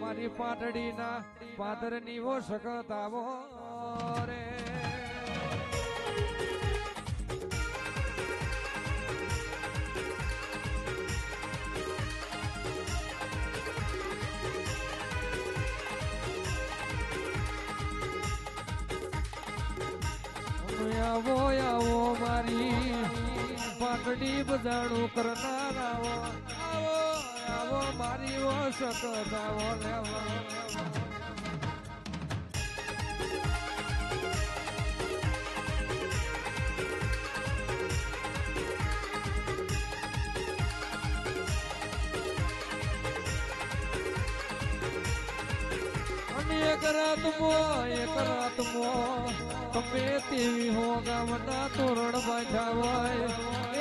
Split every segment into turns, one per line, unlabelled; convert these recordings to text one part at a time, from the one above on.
મારી પાટડીના પાદરની વો સખત આવો રે આવો આવો મારી પાટડી બજાણું કરનાર આવો આવો આવો મારી વો સખત આવો લેવા એક રાત મો તમે તેવી હો ગામના તોરણ બાંધા હોય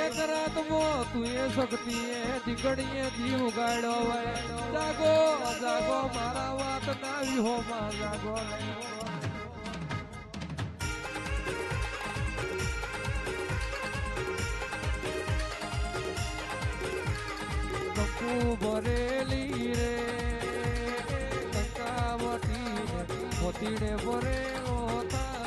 એક રાત મો તું એ શક્તિ એ દીકડીએ જીવ ગાડ્યો હોય જાગો જાગો મારા વાત ના વિહો માં જાગો કંકુ ભરેલી રે મોતીડે બોરે હોતા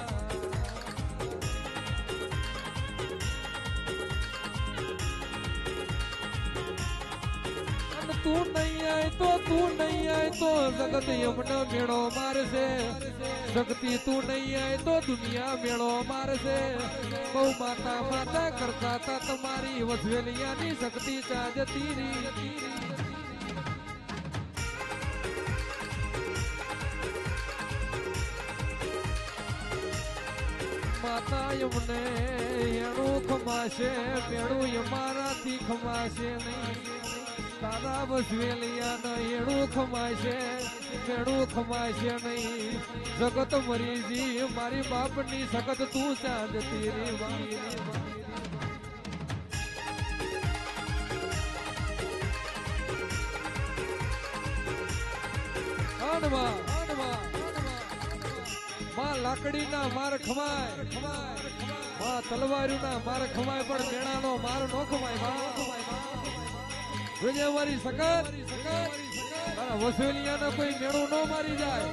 તું નહીં આય તો જગત યમનો મેળો મારશે શક્તિ તું નહીં આય તો દુનિયા મેળો મારશે બહુ માતા માતા કરતા હતા તમારી વસવેલિયાની શક્તિ ચાજતી રી માતા યમને એનું ખમાશે મેળું અમારાથી ખમાશે નહીં દાદા બસવેલિયા એનું ખમાશે મેળું ખમાશે નહીં જગત મરીજી મારી બાપની સખત તું ચાંદતી રે લાકડી ના માર ખમાય તલવાર્યું ના માર ખમાય પણ મેણા નો માર નો ખમાય જોજે મારી સકત વસુલિયા નો કોઈ મેળો નો મારી જાય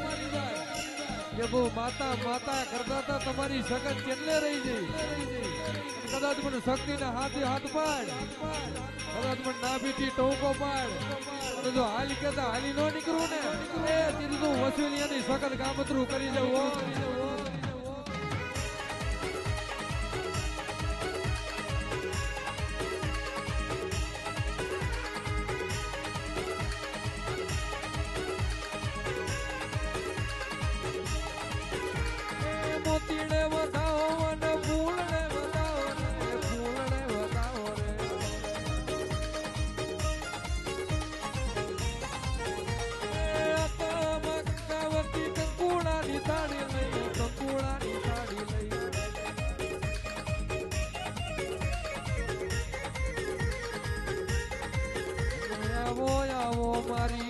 કે બહુ માતા માતા કરતા હતા તમારી સકત કેટલે રહી જઈ કદાચ મને શક્તિ ના હાથે હાથ પાડ કદાચ મને ના બીટી ટોકો પાડ જો હાલી કેતા હાલી નો નીકળું ને એ તીધું વસુલિયા ની સકત કામતરું કરી જવું મોતીડે વધાવો અને ફૂલને વધાવો ફૂલને વધાવો રે મક્કાવતી કંકુડાની થાળી લઈ કંકુડાની થાળી લઈ આવો આવો મારી